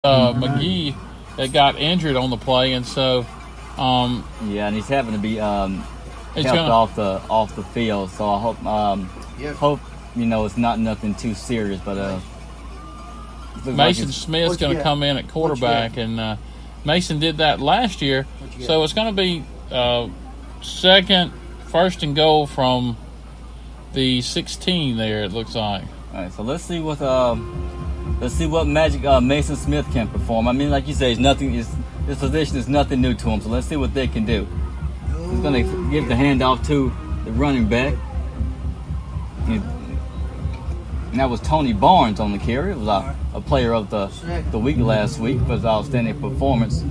McGee that got injured on the play, and so yeah, and he's having to be helped gonna, off the field. So I hope it's not nothing too serious, but Mason Smith's going to come in at quarterback, and Mason did that last year, so it's going to be first and goal from the 16 there. It looks like. All right, so let's see what magic Mason Smith can perform. I mean, like you say, this position is nothing new to him. So let's see what they can do. He's going to give the handoff to the running back. And that was Tony Barnes on the carry. It was a player of the week last week for his outstanding performance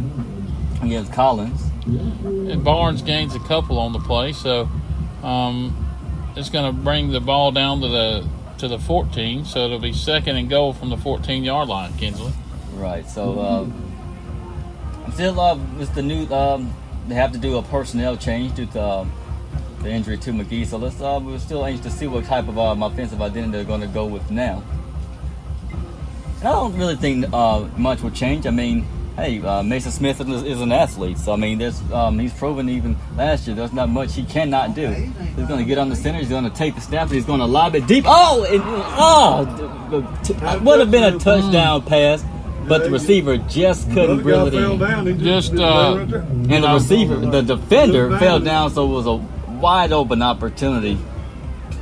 against Collins. And Barnes gains a couple on the play, so it's going to bring the ball down to the 14, so it'll be second and goal from the 14-yard line, Kinsley. Right. So still, it's the new. They have to do a personnel change due to the injury to McGee. So we're still anxious to see what type of offensive identity they're going to go with now. And I don't really think much will change. I mean, hey, Mason Smith is an athlete, so I mean, he's proven even last year there's not much he cannot do. He's going to get on the center. He's going to take the snap, and he's going to lob it deep. It would have been a touchdown pass, but the receiver just couldn't reel it in. And the receiver, the defender, fell down, so it was a wide open opportunity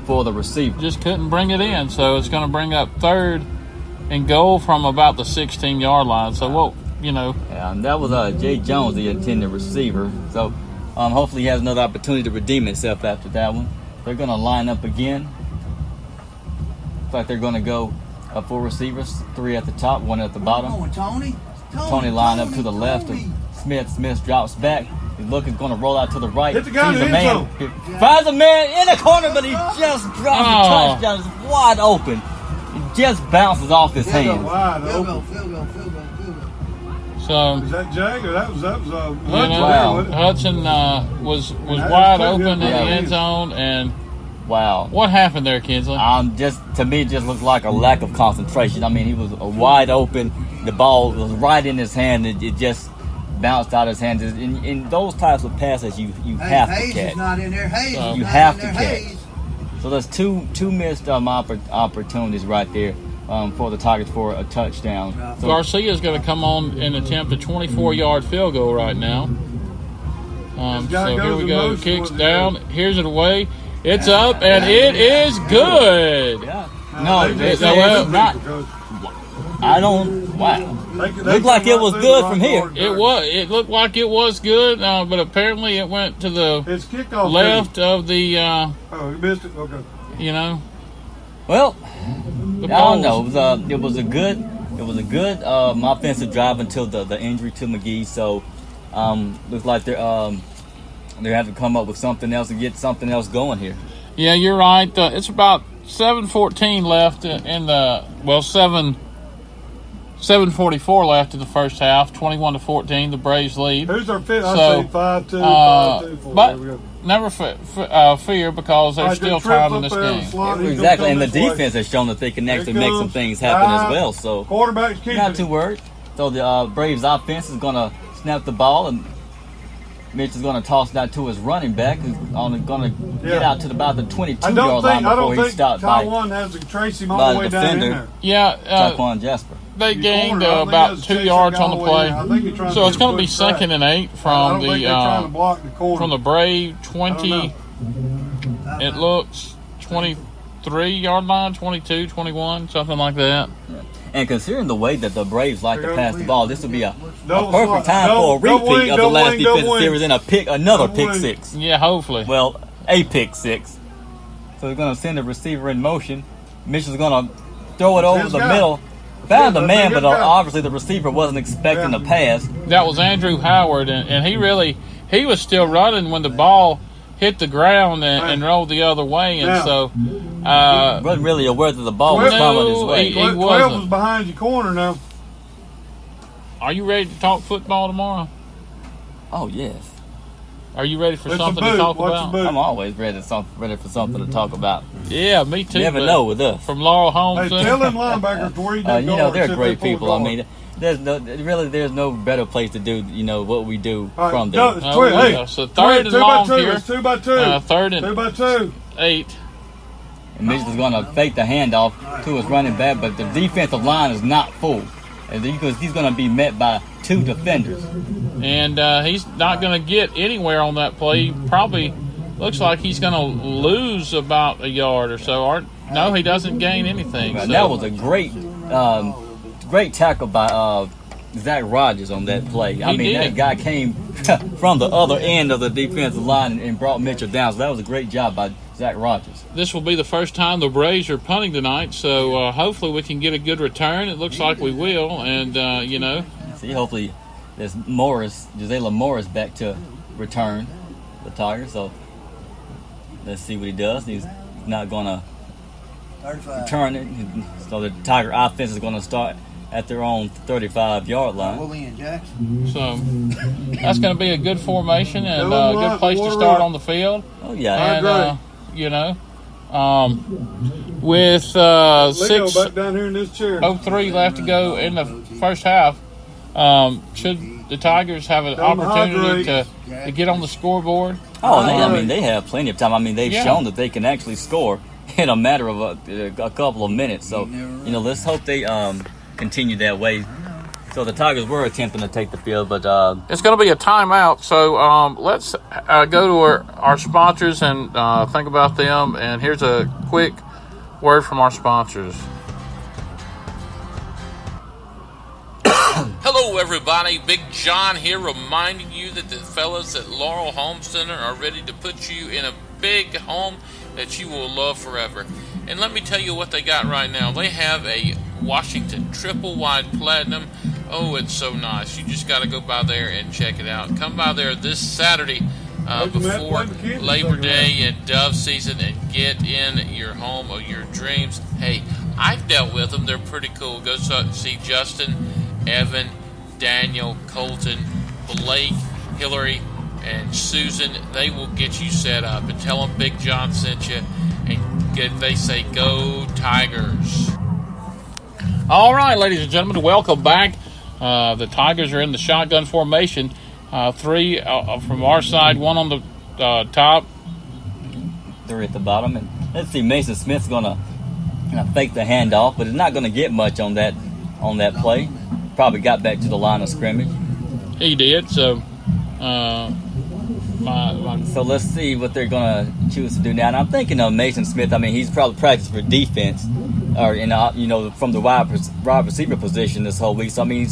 for the receiver. Just couldn't bring it in, so it's going to bring up third and goal from about the 16-yard line. So Yeah, and that was Jay Jones, the intended receiver. So hopefully he has another opportunity to redeem himself after that one. They're going to line up again. Looks like they're going to go 4 receivers, 3 at the top, 1 at the bottom. Tony line up to the left of Smith. Smith drops back. He's going to roll out to the right. Hit the guy in the end zone. Finds a man in the corner, but he just drops a touchdown. It's wide open. It just bounces off his hand. Field goal. So is that Jag or that was Hudson was wide open in the end zone, and wow, what happened there, Kinsley? To me, it just looked like a lack of concentration. I mean, he was wide open. The ball was right in his hand, and it just bounced out of his hands. In those types of passes, you have to catch. Not in there. You have to catch. So there's two missed opportunities right there for the Tigers for a touchdown. So Garcia's going to come on and attempt a 24-yard field goal right now. So here we go. Kicks down. Here's it away. It's up, and it is good. Yeah. No, it's not. I don't. Wow. Looked like it was good from here. It looked like it was good, but apparently it went to the left of the. You missed it. Okay. Well, I don't know. It was a good offensive drive until the injury to McGee. So looks like they have to come up with something else and get something else going here. Yeah, you're right. It's about 7:14 left in the 7:44 left in the first half. 21-14, the Braves lead. Who's our fifth? So, I say 5-2. But never fear because they're still trying in this game. Exactly, and the defense has shown that they can actually make some things happen as well. So quarterback's keeping not too worried. So the Braves offense is going to snap the ball, and Mitch is going to toss that to his running back, who's going to get out to about the 22-yard line before he stopped by the defender. Yeah, Jaquan Jasper. They gained about 2 yards on the play, so it's going to be 2nd and 8 from the Brave 20. It looks 23-yard line, 22, 21, something like that. Yeah. And considering the way that the Braves like to pass the ball, this would be a perfect time for a repeat of the last defensive series and another pick six. Yeah, hopefully. Well, a pick six. So they're going to send the receiver in motion. Mitchell's going to throw it over the middle. Found the man, but obviously the receiver wasn't expecting the pass. That was Andrew Howard, and he was still running when the ball hit the ground and rolled the other way, and so wasn't really aware that the ball was coming his way. He 12 was behind your corner now. Are you ready to talk football tomorrow? Oh yes. Are you ready for something to talk about? I'm always ready for something to talk about. Yeah, me too. You never know with us. From Laurel Holmes. Hey, tell them linebackers where you they're great people. I mean, there's no better place to do what we do All right, from no, there. it's twin. Hey, so third and long here. It's 2 by 2. Third and 2 by 2. 8. And Mitchell is going to fake the handoff to his running back, but the defensive line is not full, because he's going to be met by 2 defenders. And he's not going to get anywhere on that play. Probably looks like he's going to lose about a yard or so. No, he doesn't gain anything. So. That was a great tackle by Zach Rogers on that play. I mean, that guy came from the other end of the defensive line and brought Mitchell down. So that was a great job by Zach Rogers. This will be the first time the Braves are punting tonight, so hopefully we can get a good return. It looks like we will, and See, hopefully there's Gisela Morris back to return the Tigers. So let's see what he does. He's not going to return it, so the Tiger offense is going to start at their own 35-yard line. So that's going to be a good formation and a good place to start on the field. Oh yeah, and with 6:03 left to go in the first half, should the Tigers have an opportunity to get on the scoreboard? Oh, they have plenty of time. I mean, they've shown that they can actually score in a matter of a couple of minutes. So, let's hope they continue that way. So the Tigers were attempting to take the field, but it's going to be a timeout. So let's go to our sponsors and think about them. And here's a quick word from our sponsors. Hello, everybody. Big John here, reminding you that the fellas at Laurel Home Center are ready to put you in a big home that you will love forever. And let me tell you what they got right now. They have a Washington triple wide platinum. Oh, it's so nice. You just got to go by there and check it out. Come by there this Saturday before Labor Day and dove season and get in your home of your dreams. Hey, I've dealt with them. They're pretty cool. Go see Justin, Evan, Daniel, Colton, Blake, Hillary, and Susan. They will get you set up. And tell them Big John sent you. And they say, go Tigers. All right, ladies and gentlemen, welcome back. The Tigers are in the shotgun formation. 3 from our side, 1 on the top. 3 at the bottom. And let's see, Mason Smith's going to fake the handoff, but it's not going to get much on that play. Probably got back to the line of scrimmage. He did, so... So let's see what they're going to choose to do now. And I'm thinking of Mason Smith. I mean, he's probably practiced for defense, or from the wide receiver position this whole week. So I mean,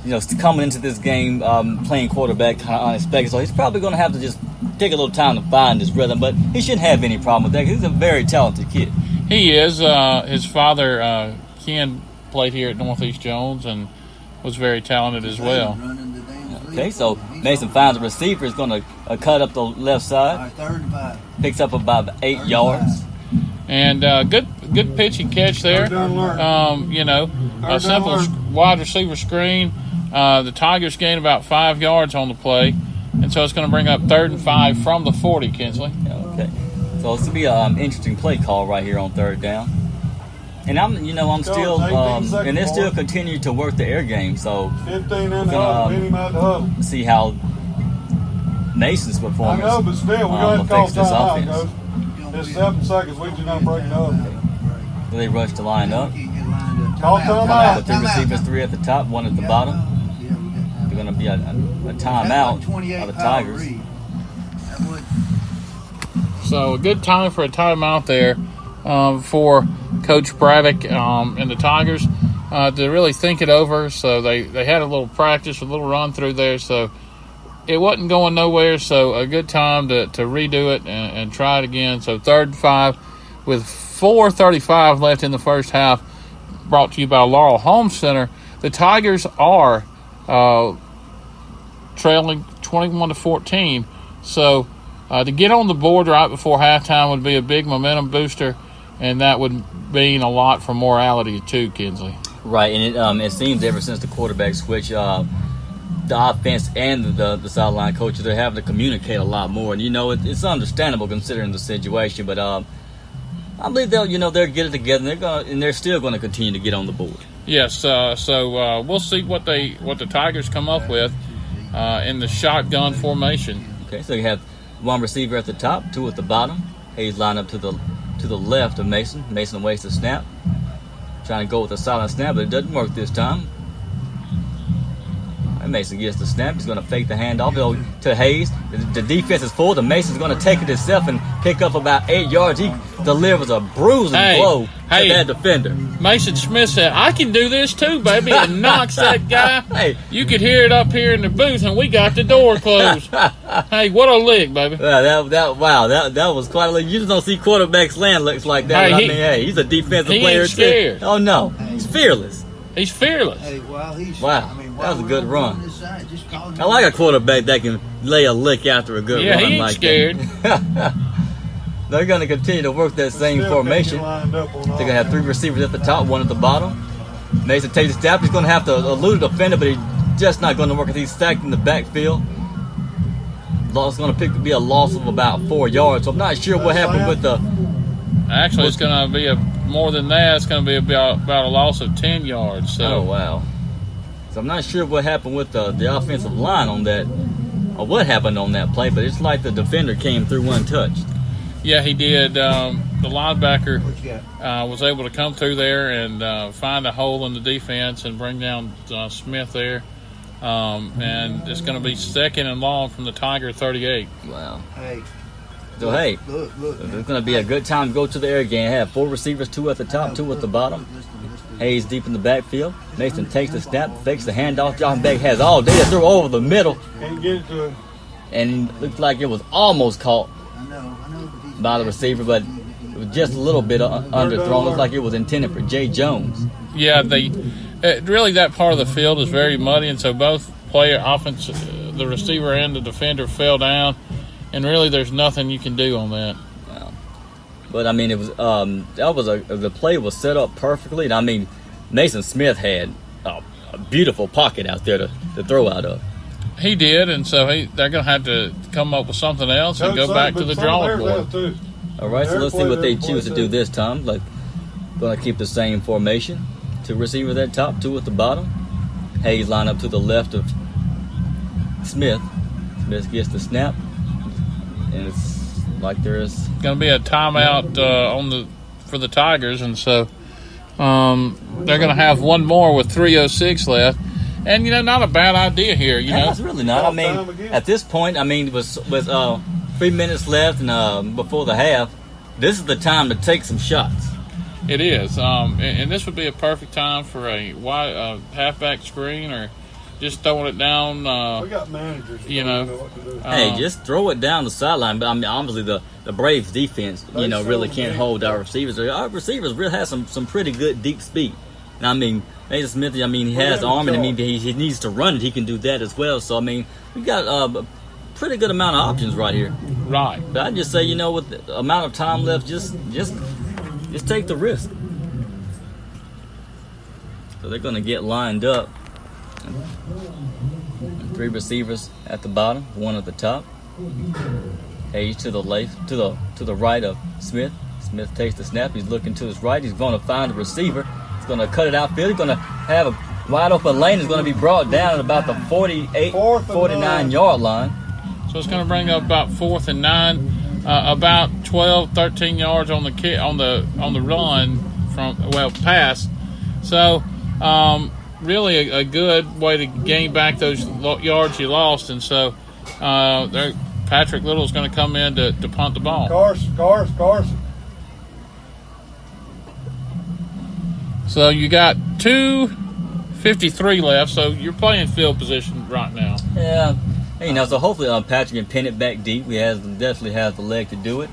he's coming into this game playing quarterback kind of unexpected. So he's probably going to have to just take a little time to find his rhythm. But he shouldn't have any problem with that. He's a very talented kid. He is. His father Ken played here at Northeast Jones and was very talented as well. Okay, so Mason finds a receiver. Is going to cut up the left side. Picks up about 8 yards. And good pitch and catch there. A simple wide receiver screen. The Tigers gain about 5 yards on the play. And so it's going to bring up 3rd and 5 from the 40, Kinsley. Okay. So it's going to be an interesting play call right here on 3rd down. And I'm still, and they still continue to work the air game. So 15 in the see how Mason's performance. I know, but still, we're going to call this offense. It's 7 seconds. We do not break it up. They rush the line up. Call timeout. With 2 receivers, 3 at the top, 1 at the bottom. They're going to be a timeout of the Tigers. So a good time for a timeout there for Coach Braddock and the Tigers to really think it over. So they had a little practice, a little run through there. So it wasn't going nowhere. So a good time to redo it and try it again. So 3rd and 5 with 4:35 left in the first half. Brought to you by Laurel Home Center. The Tigers are trailing 21-14. So to get on the board right before halftime would be a big momentum booster, and that would mean a lot for morality too, Kinsley. Right, and it seems ever since the quarterback switch, the offense and the sideline coaches are having to communicate a lot more. And it's understandable considering the situation, but I believe they'll get it together. And they're still going to continue to get on the board. Yes. So we'll see what the Tigers come up with in the shotgun formation. Okay, so you have one receiver at the top, two at the bottom. Hayes line up to the left of Mason. Mason waits the snap. Trying to go with a silent snap, but it doesn't work this time. And Mason gets the snap. He's going to fake the handoff to Hayes. The defense is full. The Mason's going to take it himself and pick up about 8 yards. He delivers a bruising blow to that defender. Mason Smith said, "I can do this too, baby," and knocks that guy. Hey. You could hear it up here in the booth, and we got the door closed. Hey, what a lick, baby! That was quite a lick. You just don't see quarterbacks land looks like that. Hey, he's a defensive he player ain't scared. too. Oh no, he's fearless. He's fearless. Hey, Wow, that was a good run. Just I like a quarterback that can lay a lick after a good run he ain't like scared. that. They're going to continue to work that same formation. They're going to have 3 receivers at the top, 1 at the bottom. Mason takes a step. He's going to have to elude a defender, but he's just not going to work as he's stacked in the backfield. It's going to be a loss of about 4 yards. So I'm not sure what happened with the... Actually, it's going to be more than that. It's going to be about a loss of 10 yards. So. Oh, wow. So I'm not sure what happened with the offensive line on that, or what happened on that play, but it's like the defender came through untouched. Yeah, he did. The linebacker was able to come through there and find a hole in the defense and bring down Smith there. And it's going to be 2nd and long from the Tiger 38. Wow. Hey. So, hey, Look. it's going to be a good time to go to the air game. Have 4 receivers, 2 at the top, 2 at the bottom. Hayes deep in the backfield. Mason takes the snap, fakes the handoff. John Beck has all day to throw over the middle. Can't get it to him. And it looked like it was almost caught by the receiver, but it was just a little bit underthrown. Looked like it was intended for Jay Jones. Yeah, really that part of the field is very muddy, and so both offense, the receiver and the defender fell down, and really there's nothing you can do on that. Wow. But I mean, it was the play was set up perfectly. And I mean, Mason Smith had a beautiful pocket out there to throw out of. He did, and so they're going to have to come up with something else and go back to the drawing board. All right, so let's see what they choose to do this time. Like, going to keep the same formation. 2 receivers at top, 2 at the bottom. Hayes line up to the left of Smith. Smith gets the snap, and it's like there's going to be a timeout for the Tigers, and so they're going to have one more with 3:06 left. And, not a bad idea here, That's really not. I mean, at this point, it was 3 minutes left and before the half. This is the time to take some shots. It is. And this would be a perfect time for a halfback screen or just throwing it down. We got managers. Hey, just throw it down the sideline. But, obviously the Braves defense, really can't hold our receivers. Our receivers really have some pretty good deep speed. And, Mason Smith, he has arm, and he needs to run it. He can do that as well. So, we got a pretty good amount of options right here. Right. But I just say, with the amount of time left, just take the risk. So they're going to get lined up. And 3 receivers at the bottom, 1 at the top. Hayes to the left, to the right of Smith. Smith takes the snap. He's looking to his right. He's going to find the receiver. Going to cut it outfield. He's going to have a wide open lane. Is going to be brought down at about the 49 yard line. So it's going to bring up about 4th and 9, about 12, 13 yards on the run pass. So really a good way to gain back those yards you lost. And so Patrick Little is going to come in to punt the ball. Carson. So you got 2:53 left, so you're playing field position right now. Yeah. So hopefully Patrick can pin it back deep. Definitely has the leg to do it.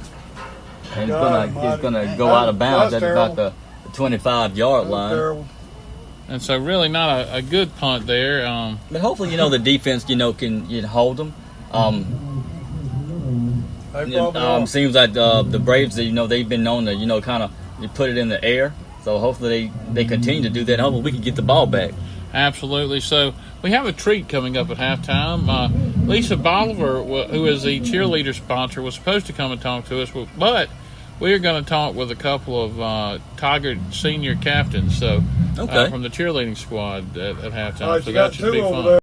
And it's gonna go out of bounds at about the 25 yard line. And so really not a good punt there. But hopefully, the defense, can hold them. Seems like the Braves, they've been known to, kind of put it in the air. So hopefully they continue to do that. Hopefully we can get the ball back. Absolutely. So we have a treat coming up at halftime. Lisa Bolivar, who is the cheerleader sponsor, was supposed to come and talk to us, but we are going to talk with a couple of Tiger senior captains. So Okay. from the cheerleading squad at halftime. All right, so you that got should two be over fun. there.